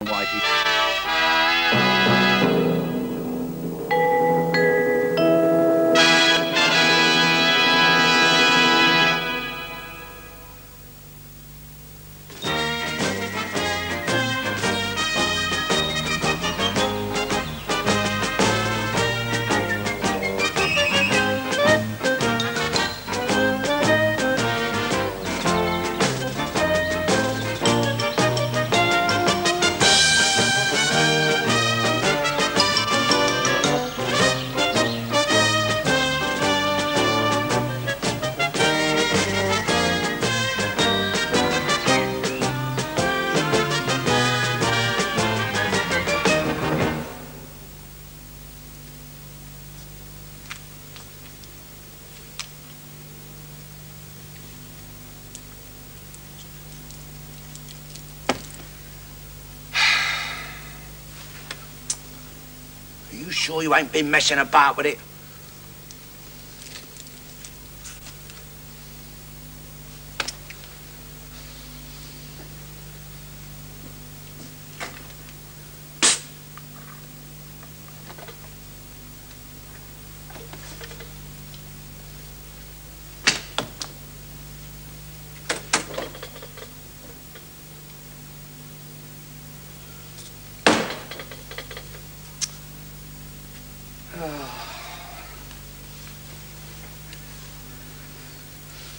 Whitey. You sure you ain't been messing about with it?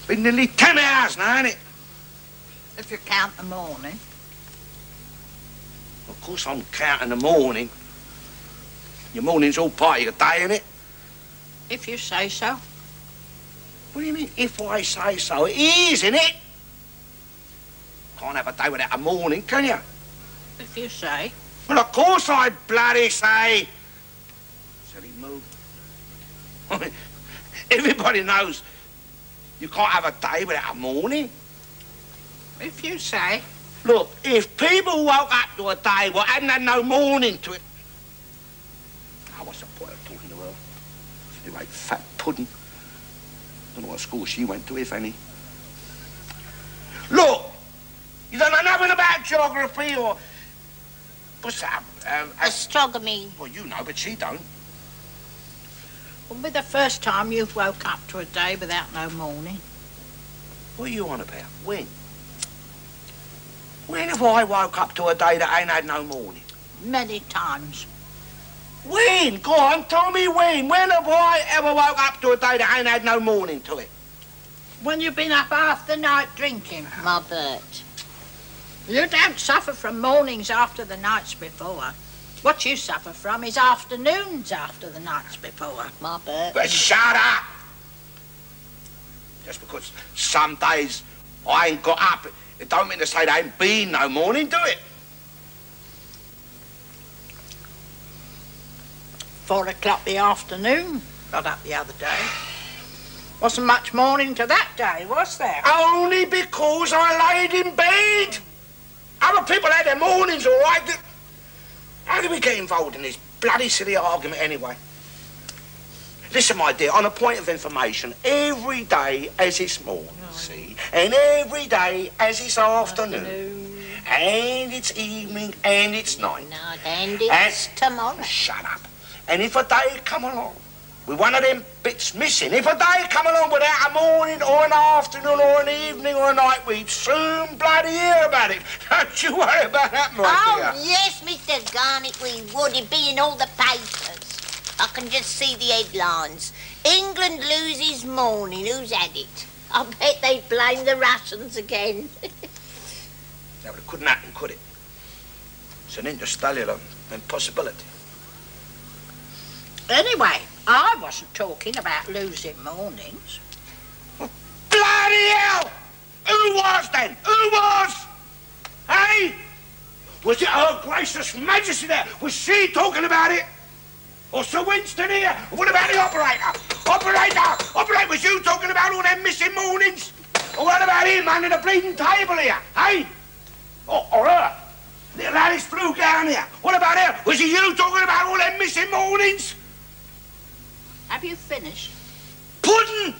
Been nearly 10 hours now, ain't it? If you count the morning. Of course I'm counting the morning. Your morning's all part of your day, ain't it? If you say so. What do you mean, if I say so? It is, isn't it? Can't have a day without a morning, can you? If you say. Well, of course I bloody say. Silly move. I mean, everybody knows you can't have a day without a morning. If you say. Look, if people woke up to a day what hadn't had no morning to it... Oh, what's the point of talking to her? You ain't fat pudding. Don't know what school she went to, if any. Look! You don't know nothing about geography or... What's that? Astronomy. Well, you know, but she don't. Will be the first time you've woke up to a day without no morning. What are you on about? When? When have I woke up to a day that ain't had no morning? Many times. When? Go on, tell me when. When have I ever woke up to a day that ain't had no morning to it? When you've been up half the night drinking. My Bert. You don't suffer from mornings after the nights before. What you suffer from is afternoons after the nights before. My Bert. But shut up! Just because some days I ain't got up, it don't mean to say there ain't been no morning, do it? 4 o'clock the afternoon, got up the other day. Wasn't much morning to that day, was there? Only because I laid in bed. Other people had their mornings all right. How do we get involved in this bloody silly argument anyway? Listen, my dear, on a point of information, every day has its morning, see? And every day has its afternoon. And it's evening and it's night. No, and it's tomorrow. Shut up. And if a day come along with one of them bits missing, if a day come along without a morning or an afternoon or an evening or a night, we'd soon bloody hear about it. Don't you worry about that, my dear. Oh, yes, Mr. Garnett, we would. It'd be in all the papers. I can just see the headlines. England loses morning. Who's had it? I bet they'd blame the Russians again. No, but it couldn't happen, could it? It's an interstellar impossibility. Anyway, I wasn't talking about losing mornings. Bloody hell! Who was then? Who was? Hey? Was it Her Gracious Majesty there? Was she talking about it? Or Sir Winston here? What about the operator? Operator, was you talking about all them missing mornings? Or what about him under the bleeding table here, hey? Or her? Little Alice flew down here. What about her? Was it you talking about all them missing mornings? Have you finished? Pudding!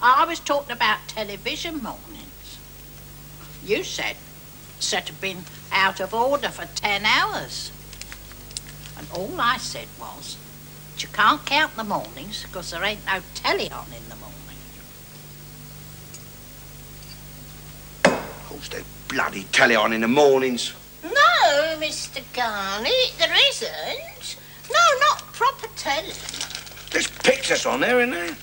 I was talking about television mornings. You said set have been out of order for 10 hours. And all I said was, you can't count the mornings because there ain't no telly on in the morning. Of course, there's bloody telly on in the mornings. No, Mr. Garnett, there isn't. No, not proper telly. There's pictures on there, isn't there?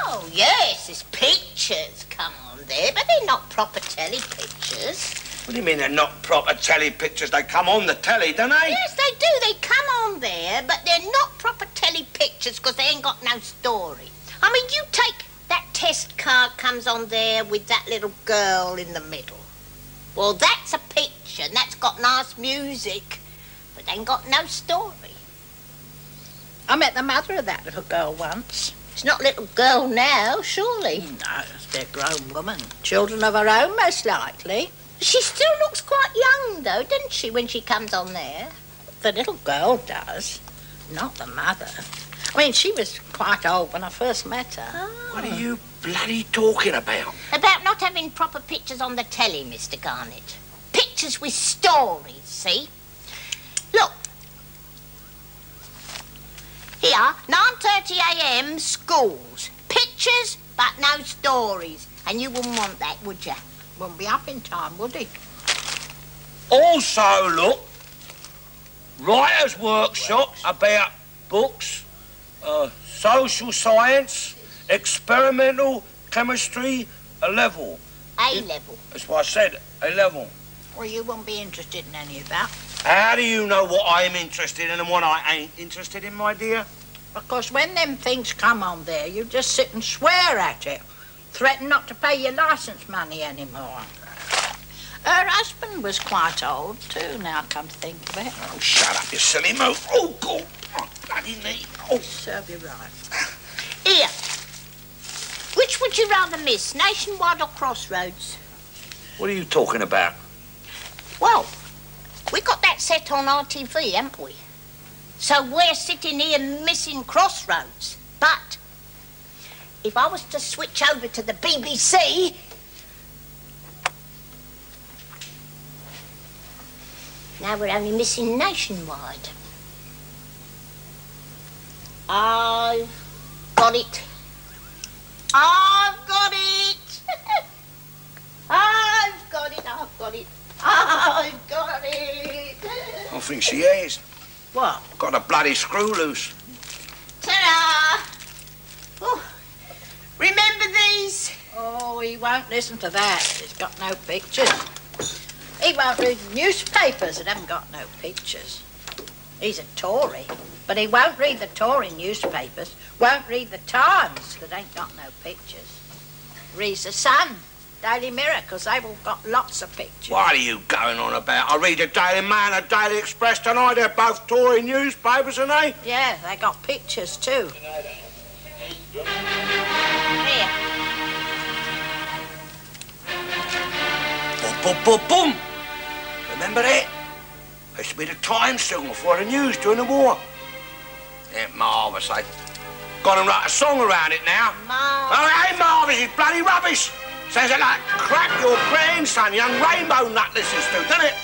Oh, yes, there's pictures come on there, but they're not proper telly pictures. What do you mean they're not proper telly pictures? They come on the telly, don't they? Yes, they do. They come on there, but they're not proper telly pictures because they ain't got no story. I mean, you take that test card comes on there with that little girl in the middle. Well, that's a picture, and that's got nice music, but they ain't got no story. I met the mother of that little girl once. It's not a little girl now, surely. No, it's a grown woman. Children of her own, most likely. She still looks quite young, though, doesn't she, when she comes on there? The little girl does, not the mother. I mean, she was quite old when I first met her. Oh. What are you bloody talking about? About not having proper pictures on the telly, Mr. Garnett. Pictures with stories, see? Look. Here, 9:30 a.m, schools. Pictures, but no stories. And you wouldn't want that, would you? Wouldn't be up in time, would he? Also, look, writer's workshop about books, social science, experimental chemistry, a level. A level. That's what I said, a level. Well, you wouldn't be interested in any of that. How do you know what I'm interested in and what I ain't interested in, my dear? Because when them things come on there, you just sit and swear at it. Threaten not to pay your licence money anymore. Her husband was quite old, too, now I come to think of it. Oh, shut up, you silly moot. Oh, God. Oh, bloody knee. Oh. Serve you right. Here. Which would you rather miss, Nationwide or Crossroads? What are you talking about? Well, we got that set on ITV, haven't we? So we're sitting here missing Crossroads. But if I was to switch over to the BBC, now we're only missing Nationwide. I've got it. I've got it. I've got it. I've got it. I've got it. I think she has. What? Got a bloody screw loose. Ta-da! Oh, remember these? Oh, he won't listen to that. He's got no pictures. He won't read newspapers that haven't got no pictures. He's a Tory, but he won't read the Tory newspapers, won't read the Times that ain't got no pictures. Reads the Sun, Daily Mirror, because they've all got lots of pictures. What are you going on about? I read the Daily Mail and the Daily Express tonight. They're both Tory newspapers, aren't they? Yeah, they got pictures too. Here. Boom, boom, boom, boom. Remember that? Used to be the Times signal for the news during the war. Yeah, marvellous, eh? Got to write a song around it now. Marvellous. Oh, it ain't marvellous, it's bloody rubbish. Sounds like crap your grandson, young rainbow nut, listens to, doesn't it?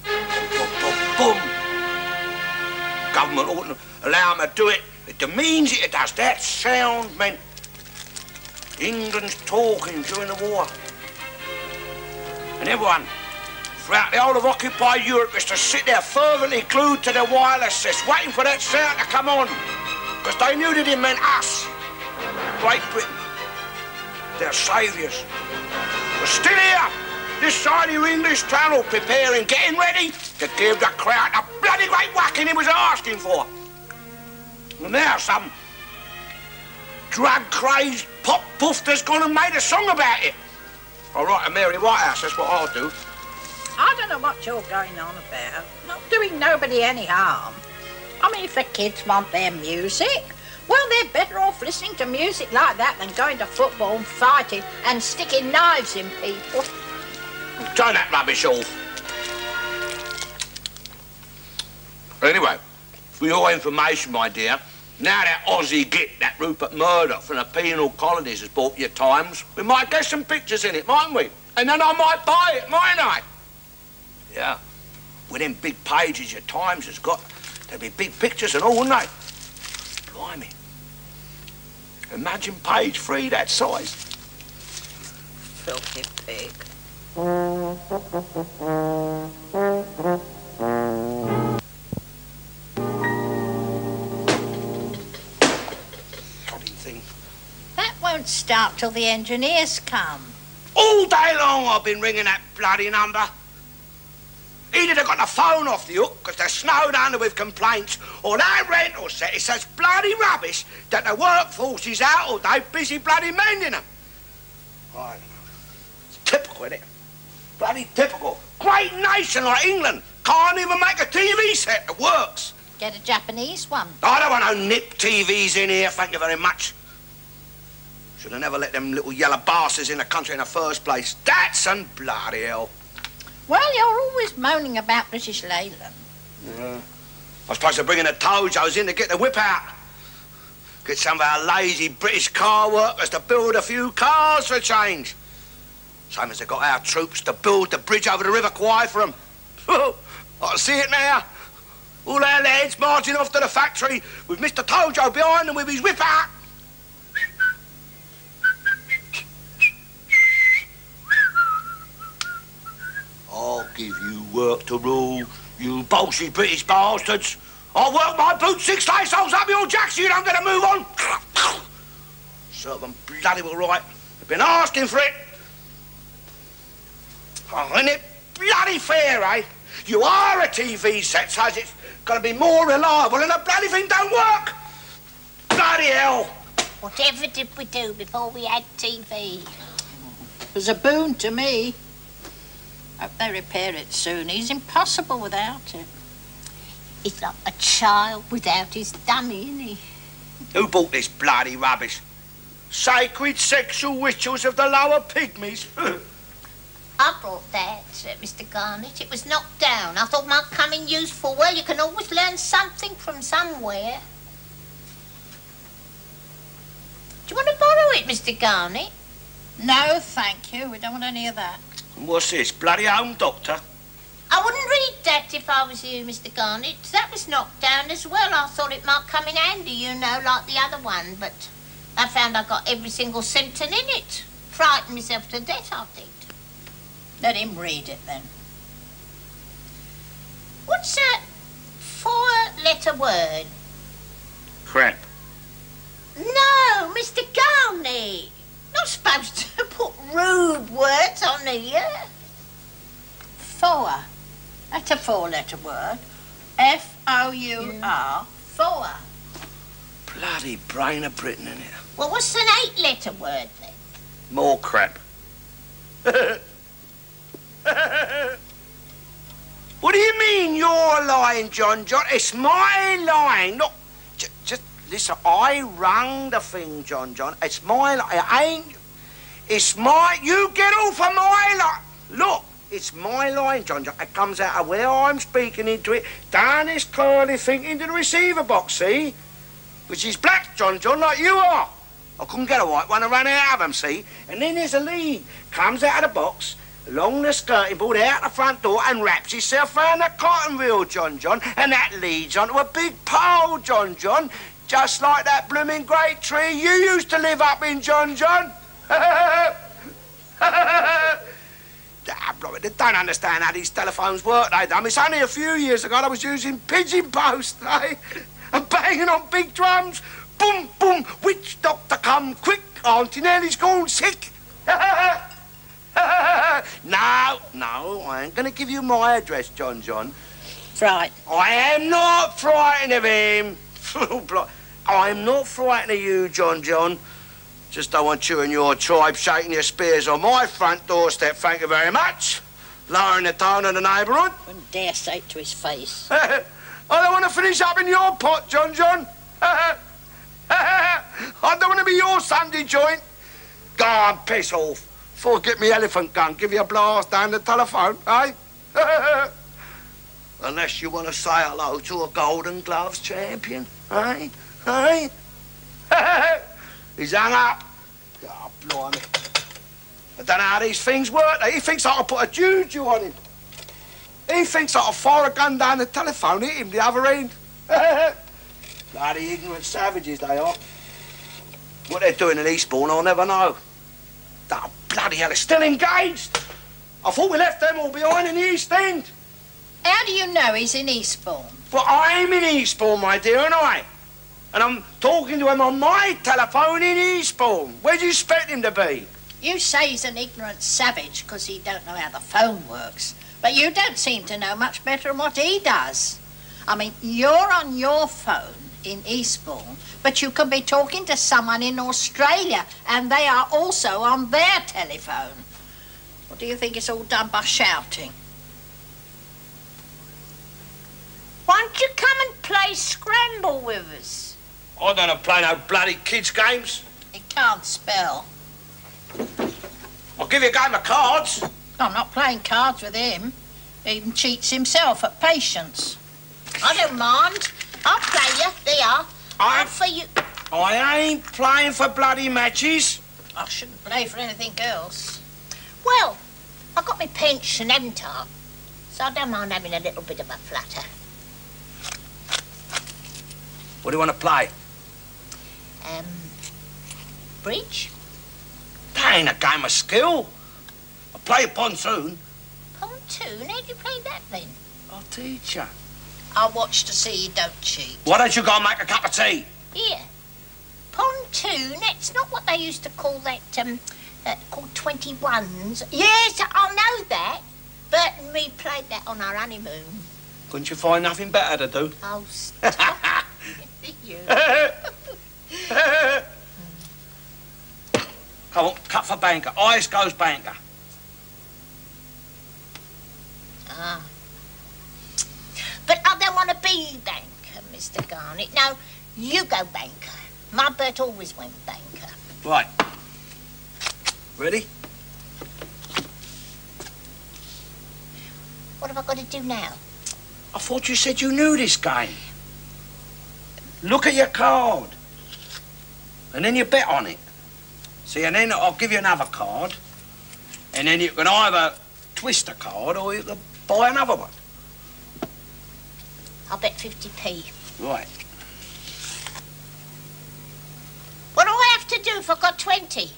Boom, boom, boom. Government oughtn't allow them to do it. It demeans it does. That sound meant England's talking during the war. And everyone throughout the whole of occupied Europe is to sit there fervently glued to their wireless sets, waiting for that sound to come on. Because they knew that it meant us, Great Britain, their saviours. We're still here, this side of your English Channel, preparing, getting ready to give the crowd a bloody great whacking he was asking for. And now some drug-crazed pop poofter's gone and made a song about it. I'll write to Mary Whitehouse, that's what I'll do. I don't know what you're going on about. Not doing nobody any harm. I mean, if the kids want their music, well, they're better off listening to music like that than going to football and fighting and sticking knives in people. Turn that rubbish off. Anyway, for your information, my dear, now that Aussie git, that Rupert Murdoch from the penal colonies has bought your Times, we might get some pictures in it, mightn't we? And then I might buy it, mightn't I? Yeah. With them big pages your Times has got, there'd be big pictures and all, wouldn't they? Blimey. Imagine page 3 that size. Filthy pig. Bloody thing. That won't start till the engineers come. All day long I've been ringing that bloody number. Either they've got the phone off the hook because they're snowed under with complaints, or that rental set is such bloody rubbish that the workforce is out all day busy bloody mending them. I don't know. It's typical, isn't it? Bloody typical. Great nation like England can't even make a TV set that works. Get a Japanese one. I don't want no nip TVs in here, thank you very much. Should have never let them little yellow bastards in the country in the first place. That's some bloody hell. Well, you're always moaning about British Leyland. Yeah. I suppose they're bringing the Tojos in to get the whip out. Get some of our lazy British car workers to build a few cars for a change. Same as they got our troops to build the bridge over the River Kwai for them. I can see it now. All our lads marching off to the factory with Mr. Tojo behind them with his whip out. I'll give you work to rule, you bolshy British bastards. I'll work my boots 6 lace holes up your jacks so you don't get to move on. Serve them bloody well right. They've been asking for it. Oh, isn't it bloody fair, eh? You are a TV set, so it's going to be more reliable and the bloody thing don't work. Bloody hell. Whatever did we do before we had TV? It was a boon to me. Hope they repair it soon. He's impossible without it. He's like a child without his dummy, isn't he? Who bought this bloody rubbish? Sacred sexual rituals of the lower pygmies. I brought that, Mr. Garnett. It was knocked down. I thought it might come in useful. Well, you can always learn something from somewhere. Do you want to borrow it, Mr. Garnett? No, thank you. We don't want any of that. What's this, bloody home doctor? I wouldn't read that if I was you, Mr. Garnett. That was knocked down as well. I thought it might come in handy, you know, like the other one, but I found I got every single symptom in it. Frightened myself to death, I did. Let him read it, then. What's a 4-letter word? Crap. No, Mr. Garnett. Not supposed to put rude words on here. 4. That's a 4-letter word. F-O-U-R. 4. Bloody brain of Britain, in it. Well, what's an 8-letter word, then? More crap. What do you mean you're lying, John? It's my line. Look, just listen. I rung the thing, John. It's my line. It ain't. It's my. You get off of my line. Look, it's my line, John. It comes out of where I'm speaking into it, down this curly thing into the receiver box. See, which is black, John, like you are. I couldn't get a white one. I ran out of them. See, and then there's a lead. Comes out of the box. Along the skirting board, out the front door, and wraps itself round the cotton reel, John, and that leads onto a big pole, John, just like that blooming great tree you used to live up in, John. They don't understand how these telephones work, they don't. It's only a few years ago I was using pigeon post, eh? And banging on big drums. Boom, boom, witch doctor come quick, Auntie Nellie's gone sick. No, I ain't going to give you my address, John. Right. I am not frightened of him. I'm not frightened of you, John. Just don't want you and your tribe shaking your spears on my front doorstep, thank you very much. Lowering the tone of the neighbourhood. Wouldn't dare say it to his face. I don't want to finish up in your pot, John. I don't want to be your Sunday joint. Go on, piss off. Before I get me elephant gun, give you a blast down the telephone, eh? Unless you want to say hello to a Golden Gloves champion, eh? He's hung up. Oh, blimey. I don't know how these things work. He thinks I can put a juju on him. He thinks I can fire a gun down the telephone, hit him the other end. Bloody ignorant savages they are. What they're doing in Eastbourne, I'll never know. Oh, bloody hell, they're still engaged. I thought we left them all behind in the East End. How do you know he's in Eastbourne? Well, I'm in Eastbourne, my dear, and I'm talking to him on my telephone in Eastbourne. Where do you expect him to be? You say he's an ignorant savage because he don't know how the phone works. But you don't seem to know much better than what he does. I mean, you're on your phone in Eastbourne, but you can be talking to someone in Australia, and they are also on their telephone. Or do you think it's all done by shouting? Why don't you come and play scramble with us? I don't play no bloody kids' games. He can't spell. I'll give you a game of cards. I'm not playing cards with him. He even cheats himself at patience. I don't mind. I'll play you. There. I'll for you. I ain't playing for bloody matches. I shouldn't play for anything else. Well, I got my pension, haven't I? So I don't mind having a little bit of a flutter. What do you want to play? Bridge? That ain't a game of skill. I play pontoon. Pontoon? How do you play that then? I'll teach you. I'll watch to see you don't cheat. Why don't you go and make a cup of tea? Here. Pontoon? That's not what they used to call that, called 21s. Yes, I know that. Bert and me played that on our honeymoon. Couldn't you find nothing better to do? Oh, stop. You. Come on, cut for banker. Eyes goes banker. Ah. But I don't want to be banker, Mr. Garnett. No, you go banker. My Bert always went banker. Right. Ready? What have I got to do now? I thought you said you knew this game. Look at your card. And then you bet on it. See, and then I'll give you another card. And then you can either twist a card or you can buy another one. I'll bet 50p. Right. What do I have to do if I've got 20?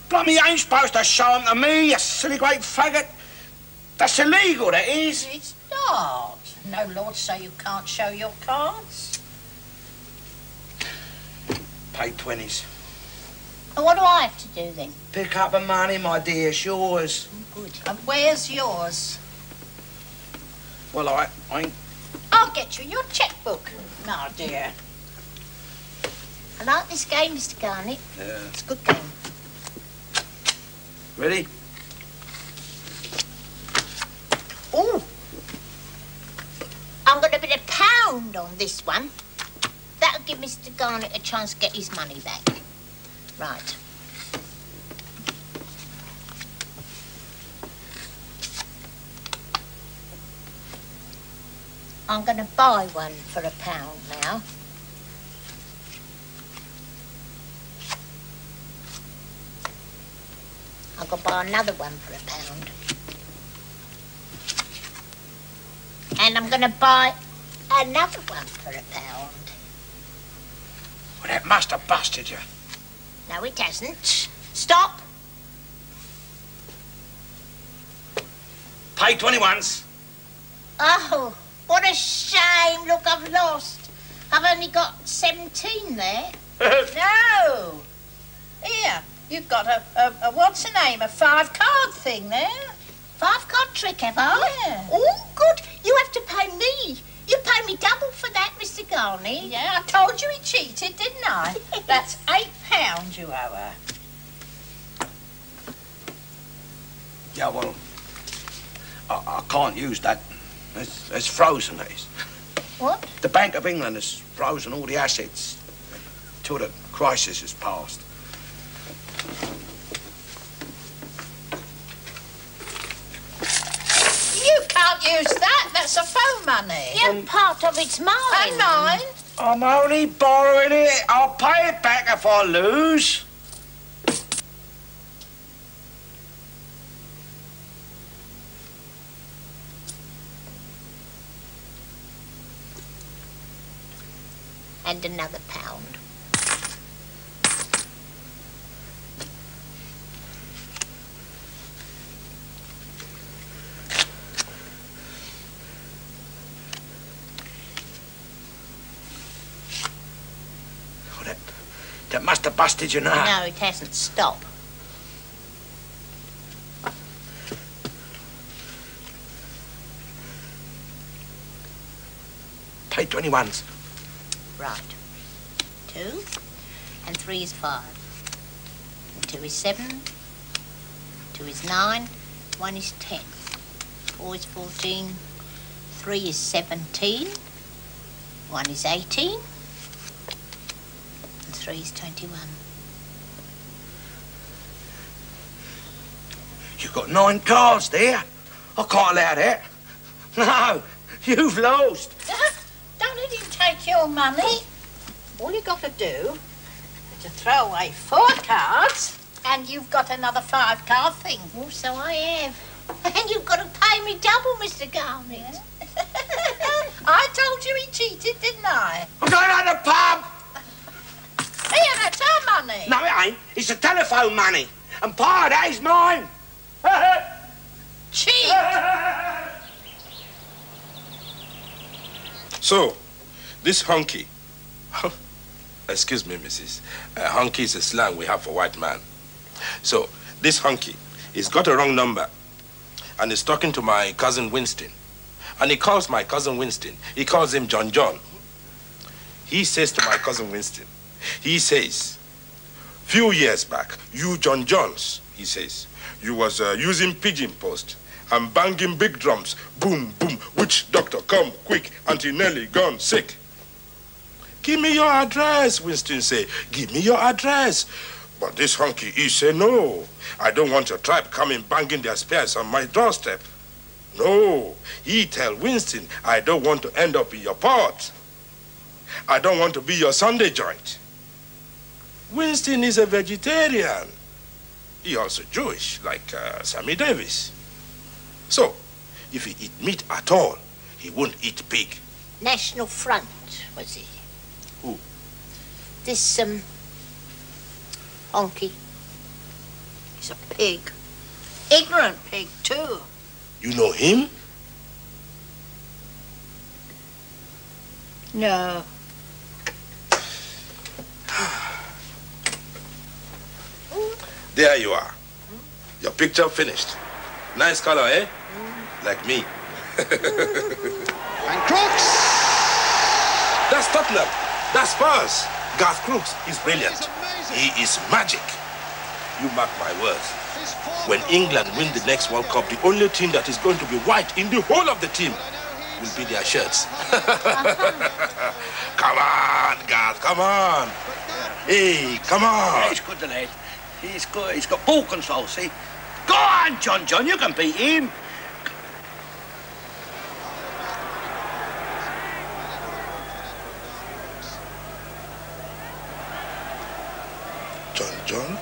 Bloody, you ain't supposed to show them to me, you silly great faggot. That's illegal, that is. It's not. No law to say you can't show your cards. Pay 20s. And what do I have to do then? Pick up the money, my dear, it's yours. Good. And where's yours? Well, I ain't... I'll get you your checkbook. No, dear. I like this game, Mr. Garnett. Yeah. It's a good game. Ready? Ooh. I'm going to bet £1 on this one. That'll give Mr. Garnett a chance to get his money back. Right. I'm going to buy one for £1 now. I'm going to buy another one for £1. And I'm going to buy another one for £1. Well, that must have busted you. No, it hasn't. Stop. Pay 21s. Oh, what a shame. Look, I've lost. I've only got 17 there. No. Here, you've got a what's her name, a 5-card thing there. 5-card trick, have I? Yeah. Oh, good. You have to pay me. You pay me double for that, Mr. Garnett. Yeah, I told you he cheated, didn't I? That's £8 you owe her. Yeah, well, I can't use that. It's frozen, that is. What? The Bank of England has frozen all the assets until the crisis has passed. You can't use that. That's a phone money. Yeah, part of it's mine. And mine. I'm only borrowing it. I'll pay it back if I lose. And another £1. Oh, that must have busted you now. No, it hasn't. Stop. Pay 21s. Right. 2 and 3 is 5. And 2 is 7. 2 is 9. 1 is 10. 4 is 14. 3 is 17. 1 is 18. And 3 is 21. You've got 9 cards there. I can't allow that. No, you've lost. Don't let him take your money. All you got to do is to throw away 4 cards and you've got another 5-card thing. Oh, so I have. And you've got to pay me double, Mr. Garnett. Yeah. I told you he cheated, didn't I? I'm going out the pub. Here, that's our money. No, it ain't. It's the telephone money. And part of that is mine. Cheat. So, this hunky, excuse me, Mrs. Hunky is a slang we have for white man. So, this hunky, he's got a wrong number, and he's talking to my cousin Winston. And he calls my cousin Winston, he calls him John John. He says to my cousin Winston, he says, few years back, you John Johns, he says, you was using pigeon post and banging big drums, boom, boom, witch doctor, come quick, Auntie Nellie gone sick. Give me your address, Winston say, give me your address. But this hunky, he say, no, I don't want your tribe coming banging their spears on my doorstep. No, he tell Winston, I don't want to end up in your pot. I don't want to be your Sunday joint. Winston is a vegetarian. He also Jewish, like Sammy Davis. So, if he eat meat at all, he won't eat pig. National Front, was he? Who? This, honky. He's a pig. Ignorant pig, too. You know him? No. There you are. Your picture finished. Nice color, eh? Like me. And Crooks! That's Tottenham. That's Spurs. Garth Crooks is brilliant. He is magic. You mark my words. When England win the next World Cup, the only thing that is going to be white in the whole of the team will be their shirts. Come on, Garth, come on. Hey, come on. He's good, the lad. He's good. He's got ball control, see? Go on, John John, you can beat him. John John?